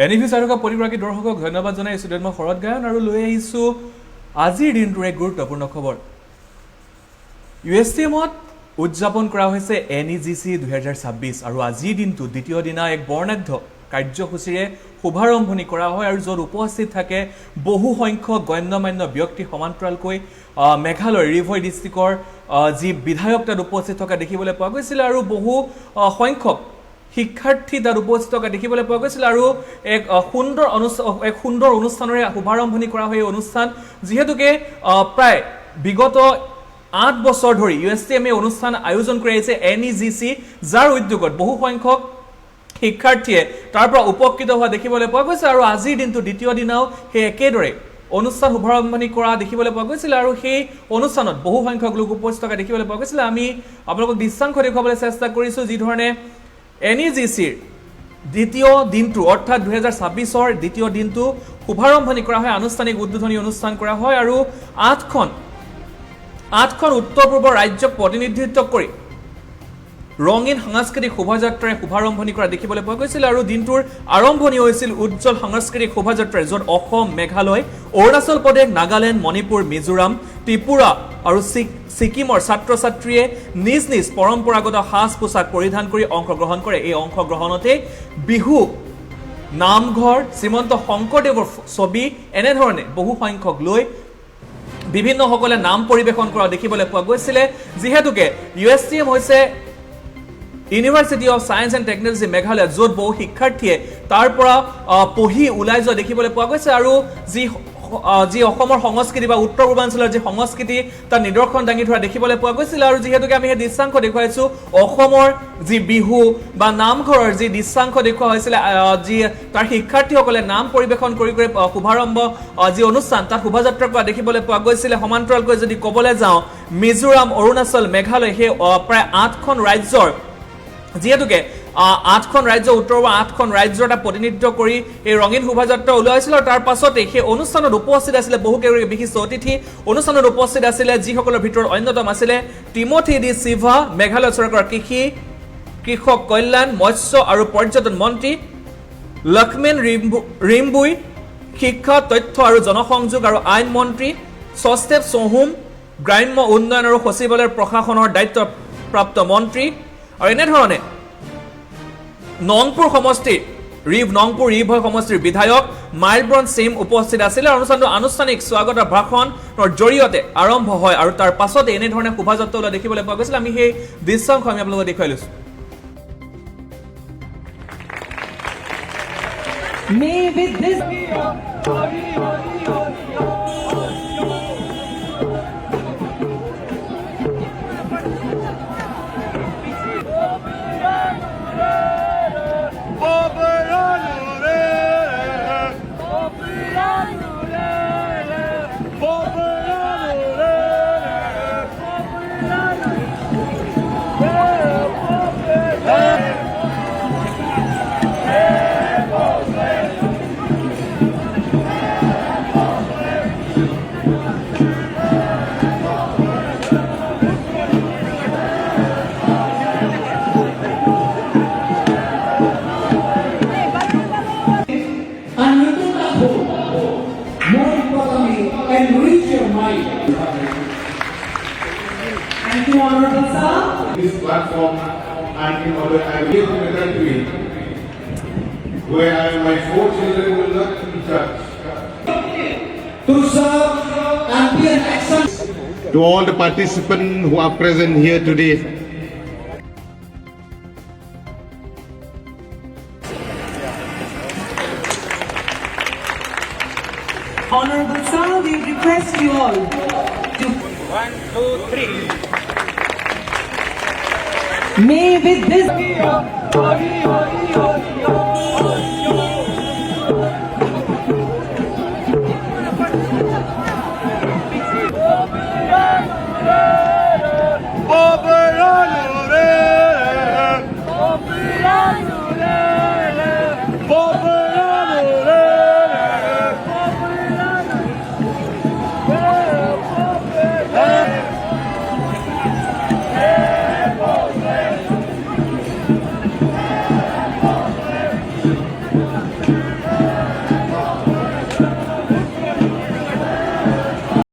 এনিভি চাই থকা প্ৰতিগৰাকী দৰ্শকক ধন্যবাদ জনাই ষ্টুডিঅ'ত মই শৰৎ গায়ন আৰু লৈ আহিছোঁ আজিৰ দিনটোৰ এক গুৰুত্বপূৰ্ণ খবৰ। USTMত উদযাপন কৰা হৈছে NEGC 2026 আৰু আজিৰ দিনটো দ্বিতীয় দিনা এক বৰ্ণাঢ্য কাৰ্যসূচীৰে শুভাৰম্ভণি কৰা হয় আৰু য'ত উপস্থিত থাকে বহু সংখ্যক গণ্যমান্য ব্যক্তি সমান্তৰালকৈ মেঘালয় ৰিভয় ডিষ্ট্ৰিক্টৰ যি বিধায়ক তাত উপস্থিত থকা দেখিবলৈ পোৱা গৈছিল আৰু বহু সংখ্যক শিক্ষাৰ্থী তাত উপস্থিত থকা দেখিবলৈ পোৱা গৈছিল আৰু এক সুন্দৰ অনুষ্ঠানৰে শুভাৰম্ভণি কৰা হয় এই অনুষ্ঠান যিহেতুকে প্ৰায় বিগত 8 বছৰ ধৰি USTM অনুষ্ঠান আয়োজন কৰি আহিছে NEGC যাৰ উদ্যোগত বহু সংখ্যক শিক্ষাৰ্থীয়ে তাৰ পৰা উপকৃত হোৱা দেখিবলৈ পোৱা গৈছে আৰু আজিৰ দিনটো দ্বিতীয় দিনাও সেই একেদৰে অনুষ্ঠান শুভাৰম্ভণি কৰা দেখিবলৈ পোৱা গৈছিল আৰু সেই অনুষ্ঠানত বহু সংখ্যক লোক উপস্থিত থকা দেখিবলৈ পোৱা গৈছিল। আমি আপোনালোকক দৃশ্যাংশ দেখুৱাবলৈ চেষ্টা কৰিছোঁ যি ধৰণে NEGCৰ দ্বিতীয় দিনটো অৰ্থাৎ 2026ৰ দ্বিতীয় দিনটো শুভাৰম্ভণি কৰা হয়, আনুষ্ঠানিক উদ্বোধনী অনুষ্ঠান কৰা হয় আৰু আঠখন উত্তৰ পূৰ্বৰ ৰাজ্যক প্ৰতিনিধিত্ব কৰি ৰঙীন সাংস্কৃতিক শোভাযাত্ৰাৰে শুভাৰম্ভণি কৰা দেখিবলৈ পোৱা গৈছিল আৰু দিনটোৰ আৰম্ভণি হৈছিল উজ্জ্বল সাংস্কৃতিক শোভাযাত্ৰাৰে য'ত অসম, মেঘালয়, অৰুণাচল প্ৰদেশ, নাগালেণ্ড, মণিপুৰ, মিজোৰাম, ত্ৰিপুৰা আৰু ছিকিমৰ ছাত্ৰ ছাত্ৰীয়ে নিজ নিজ পৰম্পৰাগত সাজ পোছাক পৰিধান কৰি অংশগ্ৰহণ কৰে। এই অংশগ্ৰহণতে বিহু, নামঘৰ, শ্ৰীমন্ত শংকৰদেৱৰ ছবি এনেধৰণে বহু সংখ্যক লৈ বিভিন্নসকলে নাম পৰিৱেশন কৰা দেখিবলৈ পোৱা গৈছিলে। যিহেতুকে USTM হৈছে university of science and technology Meghalaya য'ত বহু শিক্ষাৰ্থীয়ে তাৰ পৰা পঢ়ি ওলাই যোৱা দেখিবলৈ পোৱা গৈছে আৰু যি অসমৰ সংস্কৃতি বা উত্তৰ পূৰ্বাঞ্চলৰ যি সংস্কৃতি তাৰ নিদৰ্শন দাঙি ধৰা দেখিবলৈ পোৱা গৈছিল আৰু যিহেতুকে আমি সেই দৃশ্যাংশ দেখুৱাইছোঁ অসমৰ যি বিহু বা নামঘৰৰ যি দৃশ্যাংশ দেখুওৱা হৈছিলে যি তাৰ শিক্ষাৰ্থীসকলে নাম পৰিৱেশন কৰি শুভাৰম্ভ যি অনুষ্ঠান তাত শোভাযাত্ৰা কৰা দেখিবলৈ পোৱা গৈছিলে। সমান্তৰালকৈ যদি ক'বলৈ যাওঁ মিজোৰাম, অৰুণাচল, মেঘালয় সেই প্ৰায় 8খন ৰাজ্যৰ যিহেতুকে 8খন ৰাজ্য উত্তৰ পূৰ্বৰ 8খন ৰাজ্যৰ এটা প্ৰতিনিধিত্ব কৰি এই ৰঙীন শোভাযাত্ৰা ওলোৱা হৈছিল আৰু তাৰ পাছতে সেই অনুষ্ঠানত উপস্থিত আছিলে বহুকেইগৰাকী বিশিষ্ট অতিথি। অনুষ্ঠানত উপস্থিত আছিলে যিসকলৰ ভিতৰত অন্যতম আছিলে টিমথি ডি চিলভা, মেঘালয় চৰকাৰৰ কৃষক কল্যাণ, মৎস্য আৰু পৰ্যটন মন্ত্ৰী, লক্ষ্মেন ৰিম্বুই শিক্ষা, তথ্য আৰু জনসংযোগ আৰু আইন মন্ত্ৰী, সষ্টেপ চহুম গ্ৰাম্য উন্নয়ন আৰু সচিবালয়ৰ প্ৰশাসনৰ দায়িত্বপ্ৰাপ্ত মন্ত্ৰী আৰু এনেধৰণে নংপুৰ ৰিভয় সমষ্টিৰ বিধায়ক মাইলব্ৰন চিম উপস্থিত আছিল। অনুষ্ঠানটো আনুষ্ঠানিক স্বাগত ভাষণৰ জৰিয়তে আৰম্ভ হয় আৰু তাৰ পাছতে এনেধৰণে শোভাযাত্ৰা ওলোৱা দেখিবলৈ পোৱা গৈছিল। আমি সেই দৃশ্যাংশ আমি আপোনালোকক দেখুৱাই লৈছোঁ। This platform and in order I live in a country where my 4 children will not be judged. To serve and be an excellent. To all the participants who are present here today, Honorable Sir, we request you all to 1, 2, 3. may with this